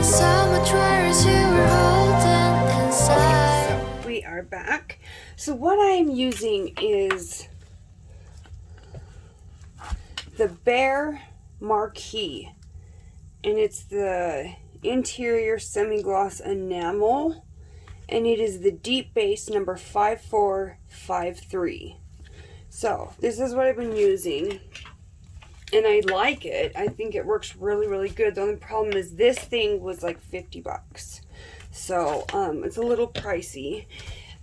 So much worse you were holding inside. So we are back. So what I'm using is the Behr Marquee, and it's the interior semi-gloss enamel, and it is the deep base number 5453. So this is what I've been using, and I like it. I think it works really, really good. The only problem is this thing was like 50 bucks. So it's a little pricey.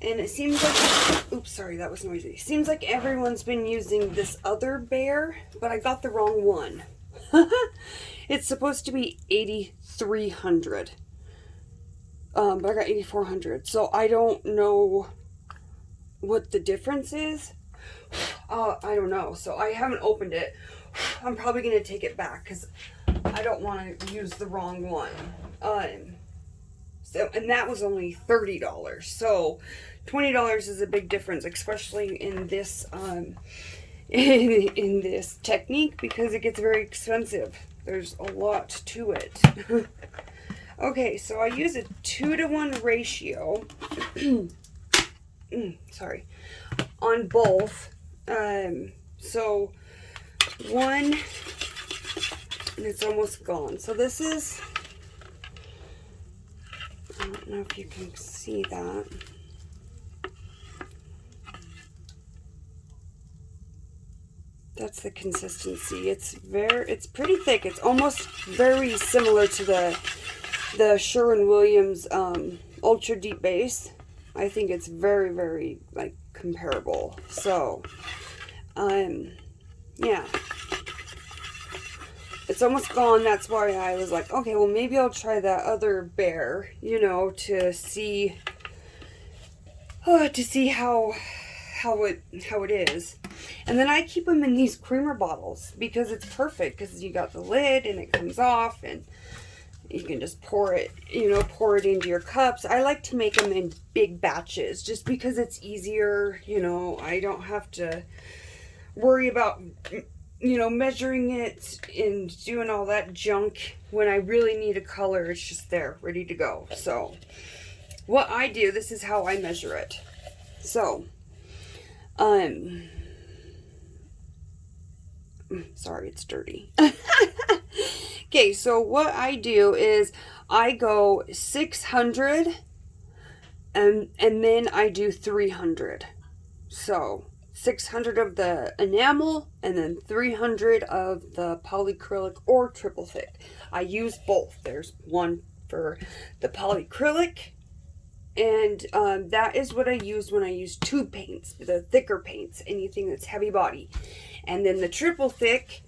And it seems like, oops, sorry, that was noisy. Seems like everyone's been using this other Behr, but I got the wrong one. It's supposed to be 8,300. But I got 8,400. So I don't know what the difference is. I don't know. So I haven't opened it. I'm probably going to take it back because I don't want to use the wrong one. So, and that was only $30. So $20 is a big difference, especially in this in this technique, because it gets very expensive. There's a lot to it. Okay, so I use a 2-to-1 ratio. Sorry, on both. So one, and it's almost gone. So this is, I don't know if you can see that. That's the consistency. It's pretty thick. It's almost very similar to the Sherwin-Williams Ultra Deep Base. I think it's very, very like comparable. So, yeah. It's almost gone. That's why I was like, okay, well, maybe I'll try that other Behr, you know, to see how it is. And then I keep them in these creamer bottles because it's perfect, because you got the lid and it comes off and you can just pour it, you know, pour it into your cups. I like to make them in big batches just because it's easier, you know. I don't have to worry about, you know, measuring it and doing all that junk. When I really need a color, it's just there, ready to go. So what I do, this is how I measure it. So, sorry, it's dirty. Okay, so what I do is I go 600 and then I do 300. So 600 of the enamel and then 300 of the polycrylic or triple thick. I use both. There's one for the polycrylic, and that is what I use when I use tube paints, the thicker paints, anything that's heavy body. And then the triple thick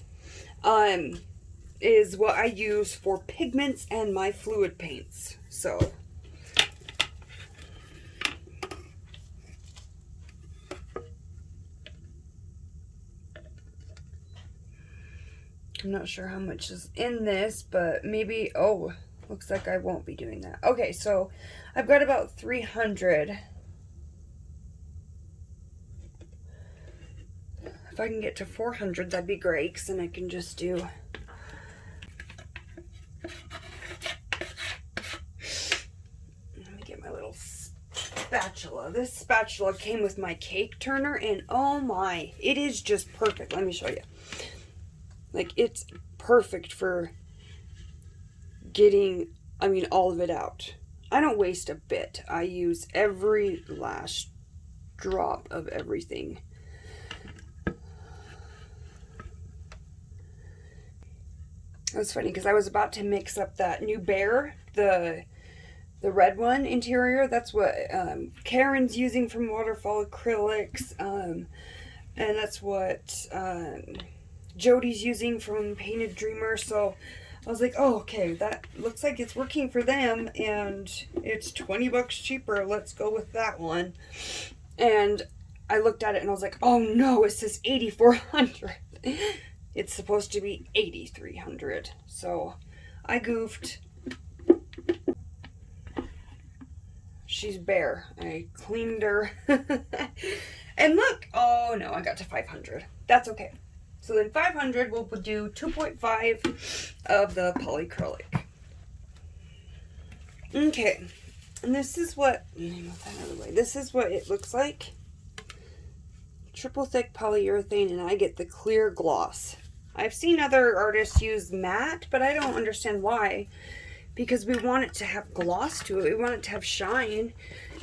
is what I use for pigments and my fluid paints. So I'm not sure how much is in this, but maybe, oh, looks like I won't be doing that. Okay, so I've got about 300. If I can get to 400, that'd be great, because then I can just do... Let me get my little spatula. This spatula came with my cake turner, and oh my, it is just perfect. Let me show you. Like, it's perfect for getting, I mean, all of it out. I don't waste a bit. I use every last drop of everything. It was funny because I was about to mix up that new Behr, the red one interior. That's what Karen's using from Waterfall Acrylics, and that's what Jody's using from Painted Dreamer. So I was like, oh, okay, that looks like it's working for them, and it's 20 bucks cheaper. Let's go with that one. And I looked at it and I was like, oh no, it says 8,400. It's supposed to be 8,300. So I goofed. She's Behr. I cleaned her. And look, oh no, I got to 500. That's okay. So then 500, we'll do 2.5 of the polycrylic. Okay, and this is what, let me move that out of the way. This is what it looks like. Triple thick polyurethane, and I get the clear gloss. I've seen other artists use matte, but I don't understand why. Because we want it to have gloss to it. We want it to have shine.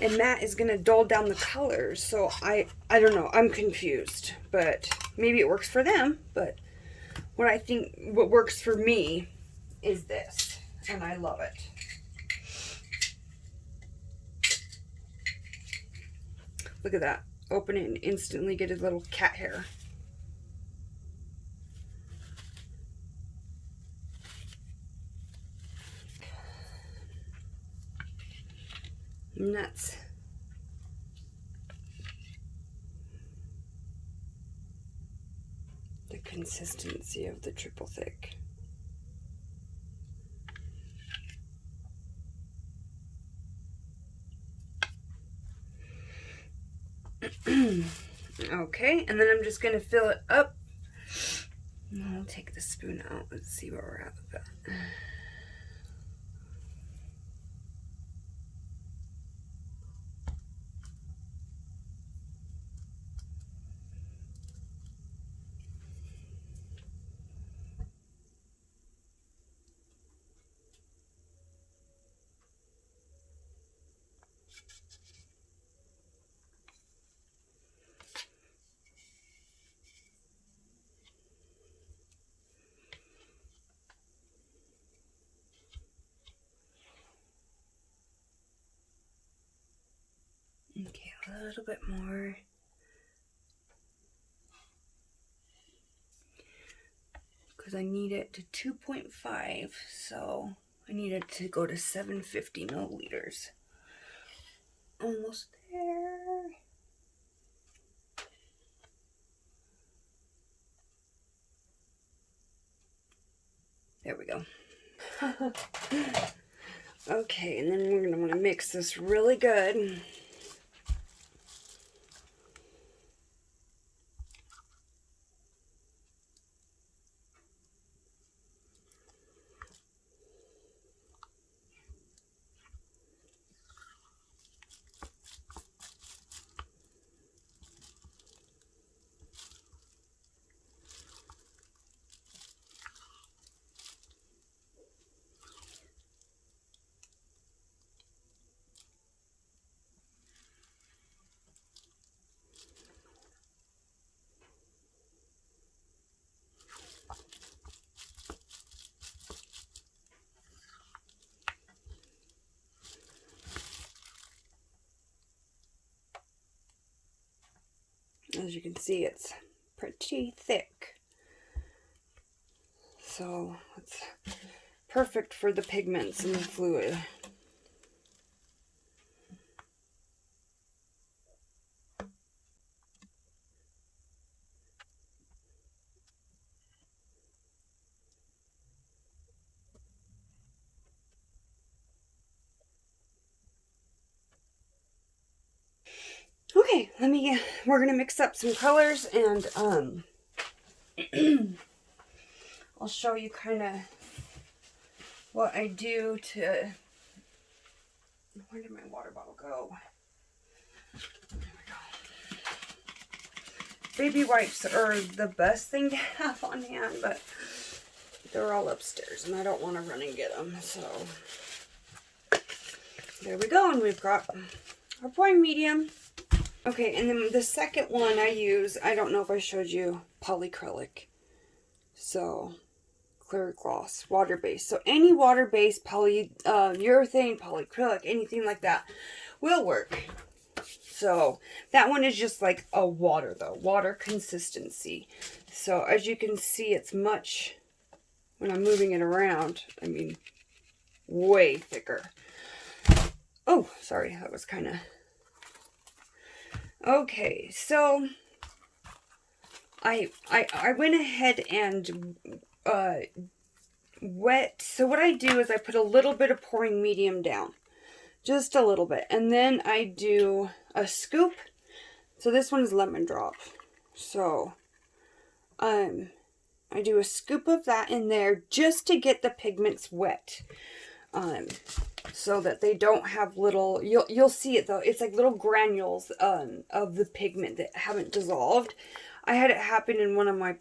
And matte is going to dull down the colors. So I don't know. I'm confused. But maybe it works for them. But what works for me is this. And I love it. Look at that. Open it and instantly get a little cat hair. And that's the consistency of the triple thick. Okay, and then I'm just going to fill it up. I'll take the spoon out. Let's see where we're at with that. Okay, a little bit more. Because I need it to 2.5, so I need it to go to 750 milliliters. Almost there. There we go. Okay, and then we're going to want to mix this really good. As you can see, it's pretty thick. So it's perfect for the pigments and the fluid. Okay, we're gonna mix up some colors, and I'll show you kind of what I do to, where did my water bottle go? There we go. Baby wipes are the best thing to have on hand, but they're all upstairs and I don't want to run and get them, so there we go, and we've got our pouring medium. Okay, and then the second one I use, I don't know if I showed you, Polycrylic. So, clear gloss, water-based. So any water-based urethane, polycrylic, anything like that will work. So that one is just like a water though, water consistency. So as you can see, it's much, when I'm moving it around, I mean, way thicker. Oh, sorry, that was kind of... Okay, so I went ahead and wet. So what I do is I put a little bit of pouring medium down, just a little bit, and then I do a scoop. So this one is lemon drop. So I do a scoop of that in there just to get the pigments wet. so that they don't have little, you'll see it though, it's like little granules of the pigment that haven't dissolved. I had it happen in one of my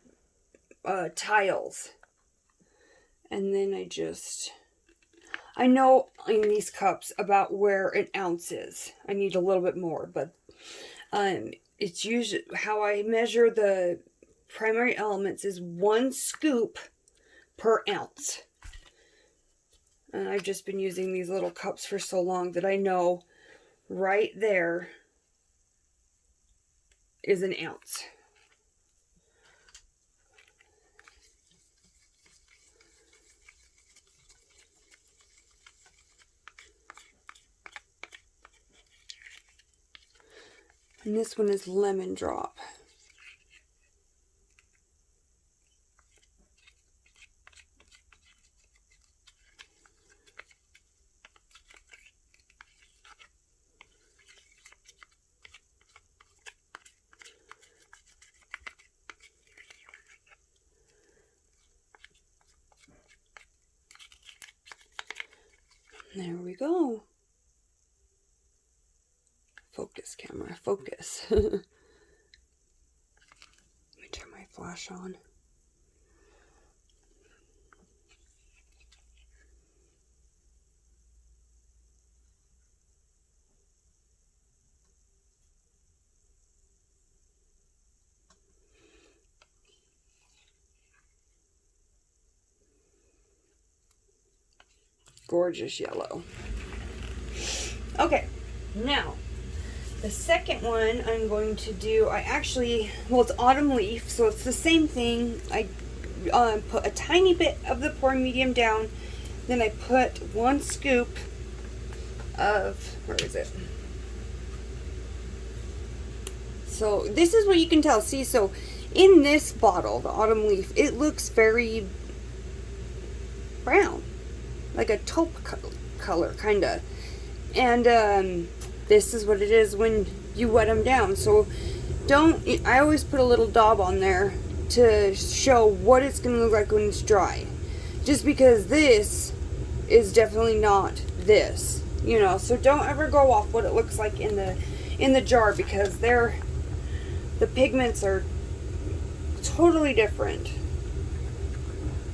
tiles, and then I know in these cups about where an ounce is. I need a little bit more, but it's usually how I measure the primary elements is 1 scoop per ounce. And I've just been using these little cups for so long that I know right there is an ounce. And this one is lemon drop. There we go. Focus, camera, focus. Let me turn my flash on. Gorgeous yellow. Okay, now the second one I'm going to do, it's autumn leaf, so it's the same thing. I put a tiny bit of the pour medium down, then I put 1 scoop of, where is it? So this is what you can tell. See, so in this bottle, the autumn leaf, it looks very brown, like a taupe color, kind of. And this is what it is when you wet them down. So I always put a little daub on there to show what it's going to look like when it's dry. Just because this is definitely not this, you know. So don't ever go off what it looks like in the jar, because the pigments are totally different.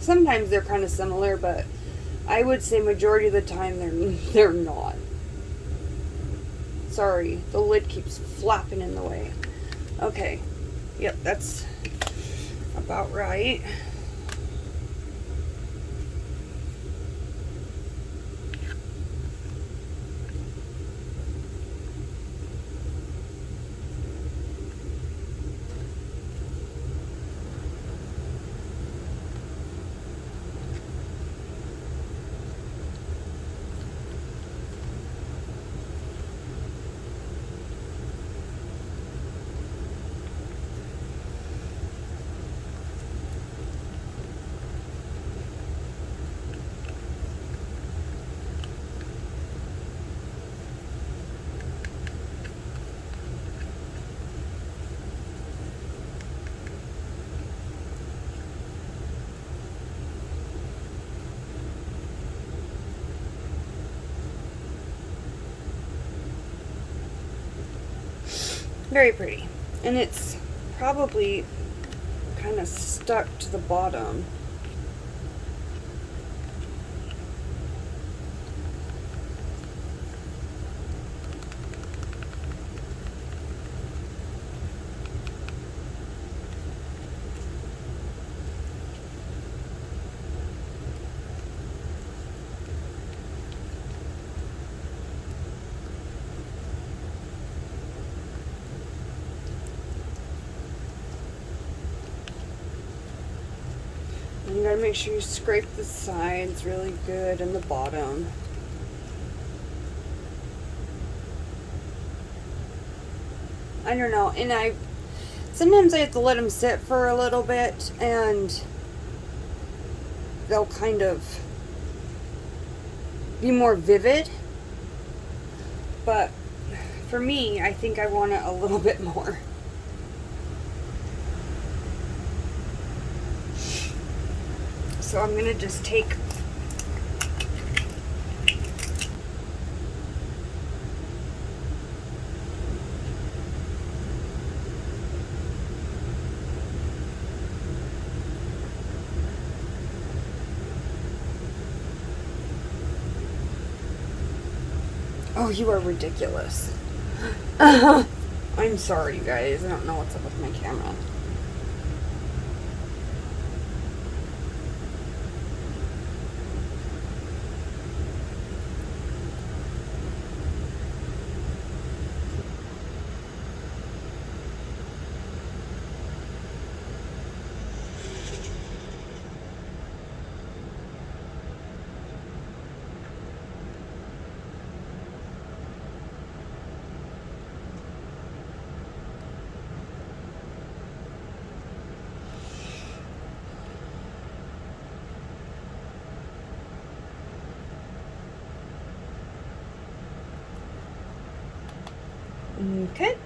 Sometimes they're kind of similar, but I would say majority of the time they're not. Sorry, the lid keeps flapping in the way. Okay, yep, that's about right. Very pretty. And it's probably kind of stuck to the bottom. You gotta make sure you scrape the sides really good and the bottom. I don't know, and sometimes I have to let them sit for a little bit and they'll kind of be more vivid. But for me, I think I want it a little bit more. So I'm going to just take Oh, you are ridiculous. I'm sorry, you guys. I don't know what's up with my camera. Okay.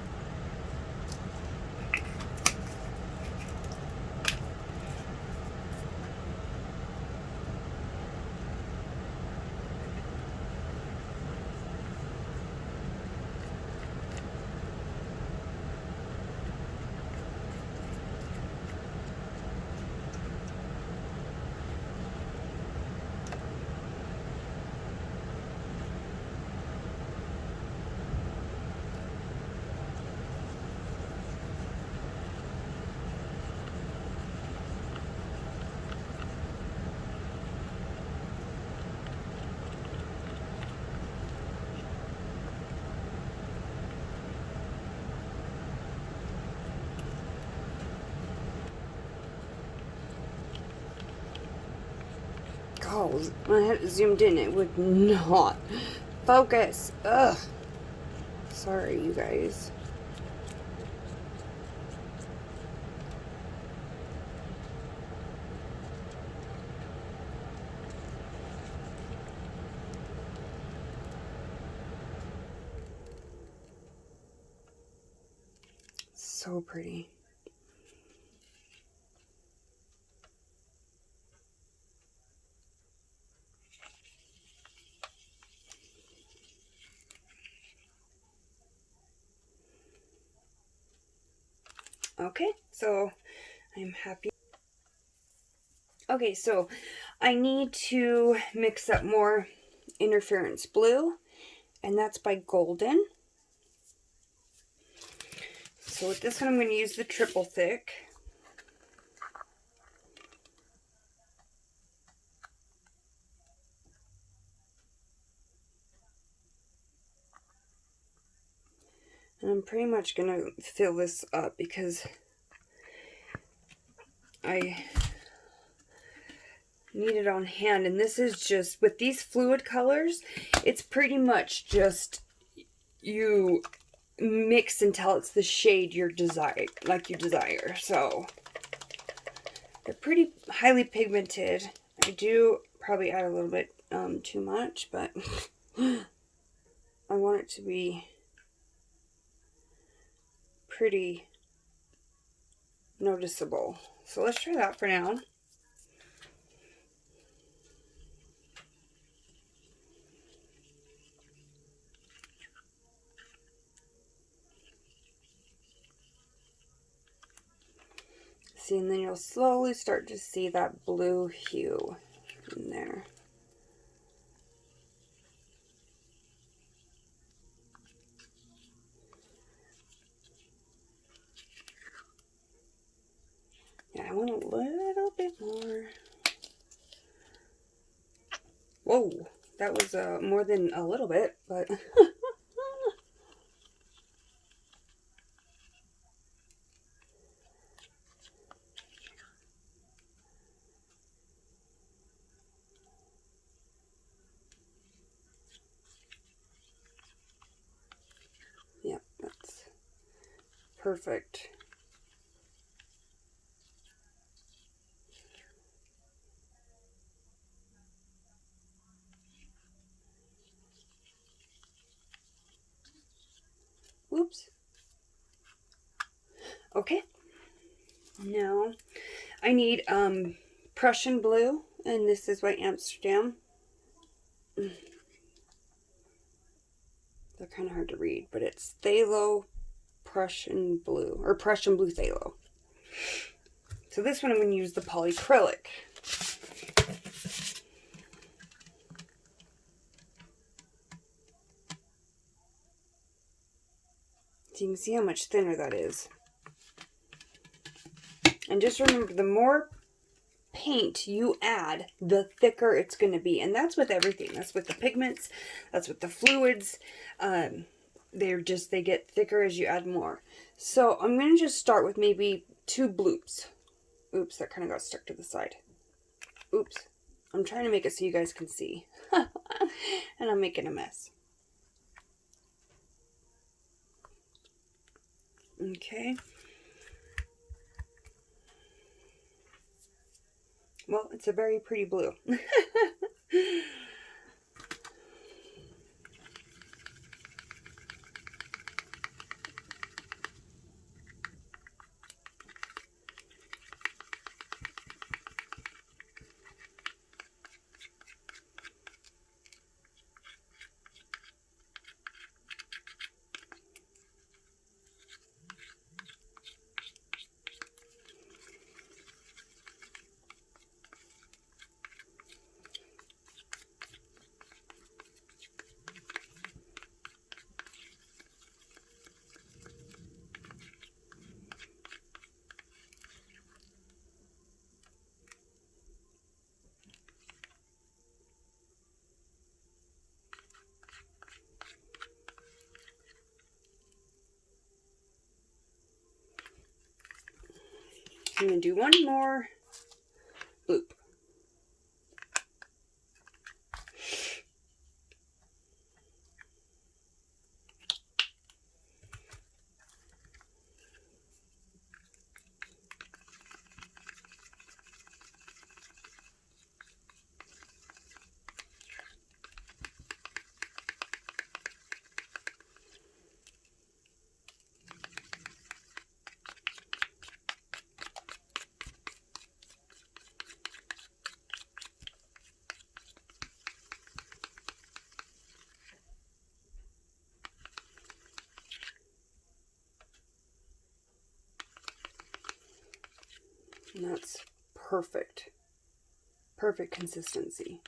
Oh, when I had it zoomed in, it would not focus. Ugh. Sorry, you guys. So pretty. Okay, so I'm happy. Okay, so I need to mix up more interference blue, and that's by Glidden. So with this one, I'm going to use the TripleThick. And I'm pretty much going to fill this up because I need it on hand. And this is just, with these fluid colors, it's pretty much just you mix until it's the shade you desire, So they're pretty highly pigmented. I do probably add a little bit too much, but I want it to be pretty noticeable. So let's try that for now. See, and then you'll slowly start to see that blue hue in there. Yeah, I want a little bit more. Whoa, that was more than a little bit, but yeah, that's perfect. Whoops. Okay. Now I need Prussian blue, and this is by Amsterdam. They're kind of hard to read, but it's Phthalo Prussian blue, or Prussian blue phthalo. So this one I'm going to use the Polycrylic. So you can see how much thinner that is. And just remember, the more paint you add, the thicker it's going to be. And that's with everything. That's with the pigments. That's with the fluids. They get thicker as you add more. So I'm going to just start with maybe 2 bloops. Oops, that kind of got stuck to the side. Oops. I'm trying to make it so you guys can see. And I'm making a mess. Okay. Well, it's a very pretty blue. I'm going to do one more loop. And that's perfect. Perfect consistency.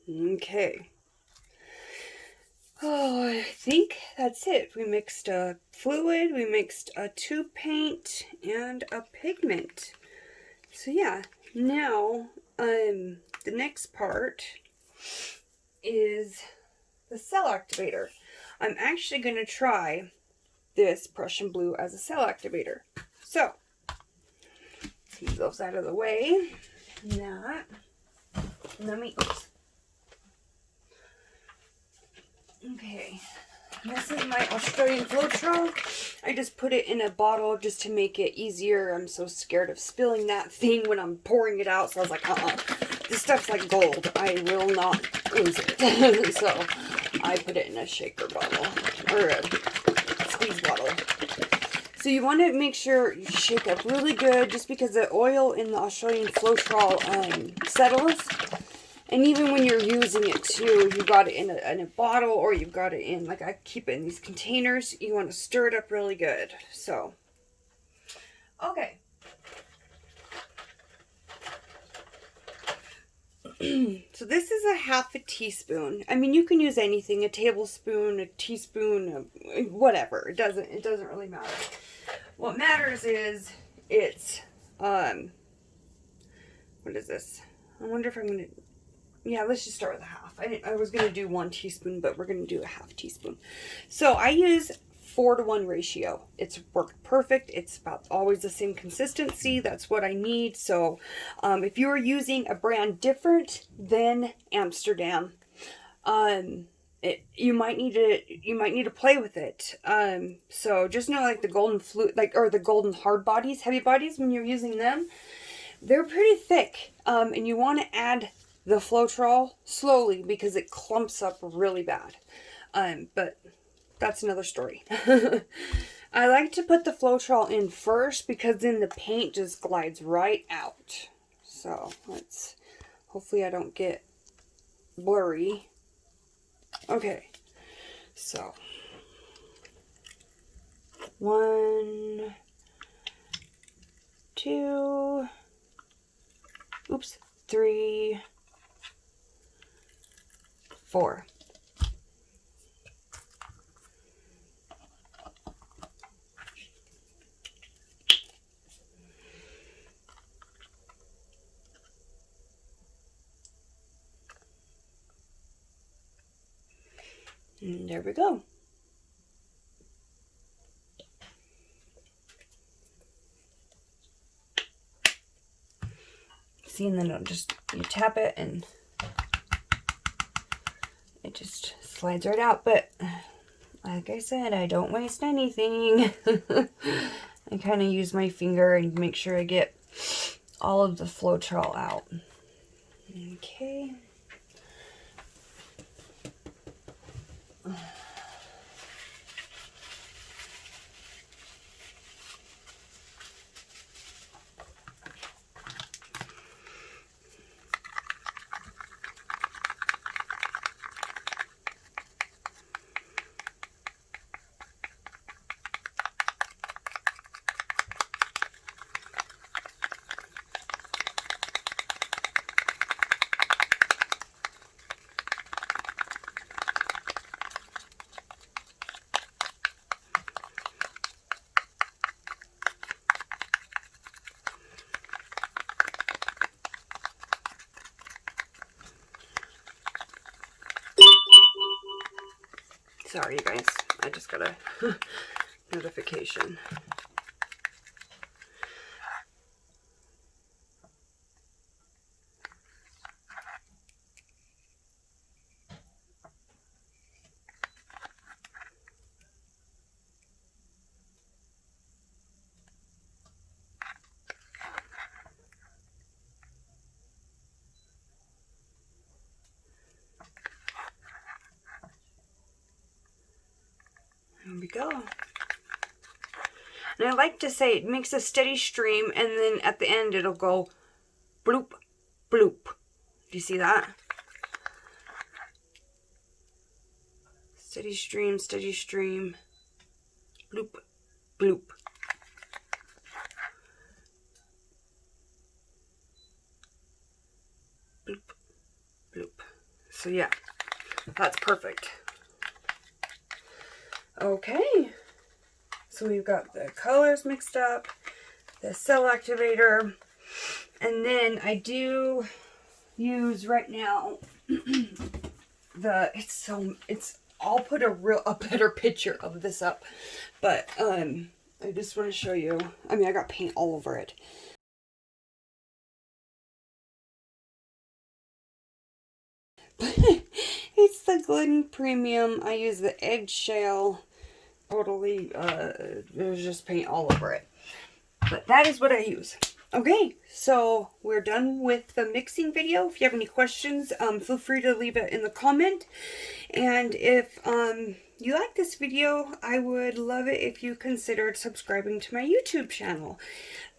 Okay. Oh, I think that's it. We mixed a fluid, we mixed a tube paint, and a pigment. So yeah, now the next part is the cell activator. I'm actually going to try this Prussian blue as a cell activator. So, let's move those out of the way. Oops. Okay, this is my Australian Floetrol. I just put it in a bottle just to make it easier. I'm so scared of spilling that thing when I'm pouring it out, so I was like, this stuff's like gold. I will not lose it. So, I put it in a shaker bottle, or a squeeze bottle. So you want to make sure you shake up really good, just because the oil in the Australian Floetrol settles. And even when you're using it too, you got it in a bottle, or you've got it in, like I keep it in these containers, you want to stir it up really good. So, okay. So this is a half a teaspoon. I mean, you can use anything, a tablespoon, a teaspoon, whatever. It doesn't really matter. What matters is it's, what is this? I wonder if I'm going to, yeah, let's just start with a half. I was going to do 1 teaspoon, but we're going to do a half teaspoon. So I use 4-to-1 ratio. It's worked perfect. It's about always the same consistency. That's what I need. So if you are using a brand different than Amsterdam, you might need to play with it. So just know, like the golden or the golden hard bodies, heavy bodies, when you're using them, they're pretty thick. And you want to add the Floetrol slowly because it clumps up really bad. But that's another story. I like to put the Floetrol in first because then the paint just glides right out. So hopefully I don't get blurry. Okay, so 1, 2, oops, 3, 4. And there we go. See, and then you tap it and it just slides right out. But like I said, I don't waste anything. I kind of use my finger and make sure I get all of the Floetrol out. Okay. Sorry, you guys. I just got a notification. There we go. And I like to say it makes a steady stream, and then at the end it'll go bloop, bloop. Do you see that? Steady stream, bloop, bloop. Bloop, bloop. So yeah, that's perfect. Okay. So we've got the colors mixed up, the cell activator, and then I do use right now I'll put a better picture of this up, but I just want to show you. I mean, I got paint all over it. It's the Glidden Premium. I use the Eggshell. Totally, there's just paint all over it. But that is what I use. Okay, so we're done with the mixing video. If you have any questions, feel free to leave it in the comment. And if you like this video, I would love it if you considered subscribing to my YouTube channel.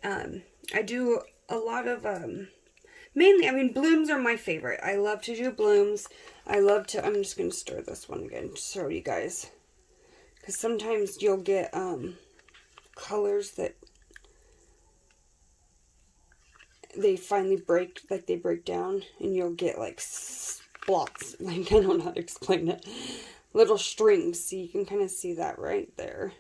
I do a lot of, mainly, I mean, blooms are my favorite. I love to do blooms. I'm just going to stir this one again to show you guys. Because sometimes you'll get colors that they finally break, like they break down, and you'll get like splots. Like, I don't know how to explain it. Little strings. So you can kind of see that right there.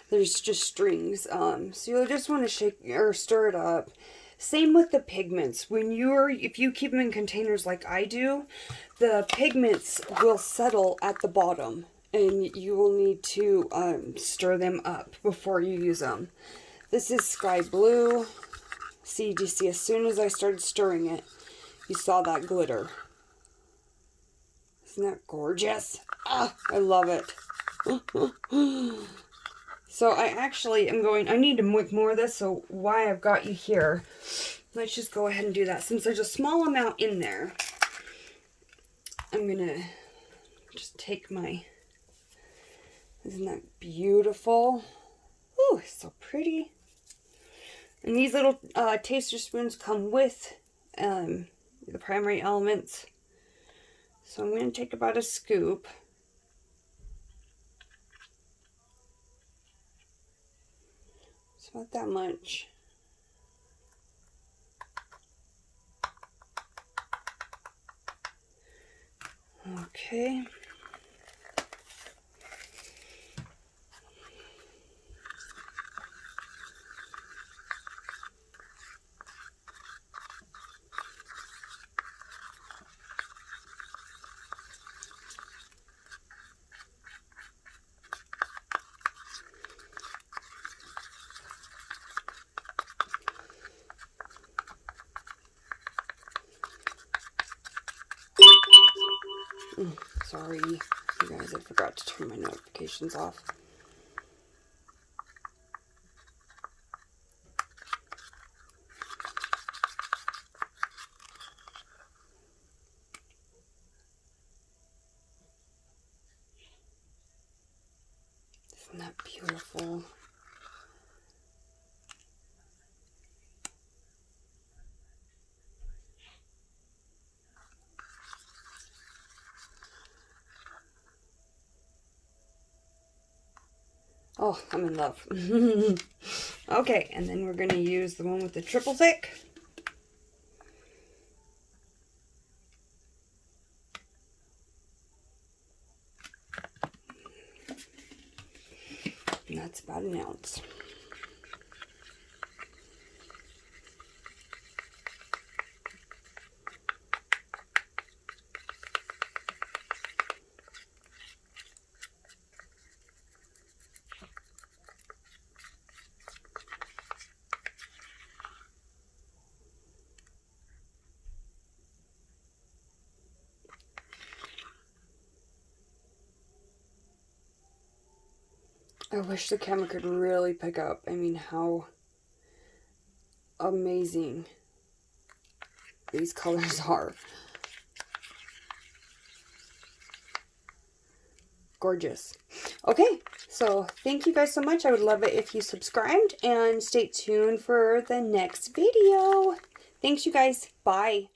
There's just strings. So you'll just want to shake or stir it up. Same with the pigments. If you keep them in containers like I do, the pigments will settle at the bottom. And you will need to stir them up before you use them. This is sky blue. See, do you see, as soon as I started stirring it, you saw that glitter. Isn't that gorgeous? Ah, I love it. So I actually am I need to make more of this, so why I've got you here, let's just go ahead and do that. Since there's a small amount in there, I'm going to just take my... Isn't that beautiful? Ooh, so pretty. And these little taster spoons come with the primary elements. So I'm going to take about a scoop. It's about that much. Okay. sorry, you guys, I forgot to turn my notifications off. Isn't that beautiful? Oh, I'm in love. Okay, and then we're going to use the one with the TripleThick. And that's about an ounce. I wish the camera could really pick up. I mean, how amazing these colors are. Gorgeous. Okay, so thank you guys so much. I would love it if you subscribed and stay tuned for the next video. Thanks, you guys. Bye.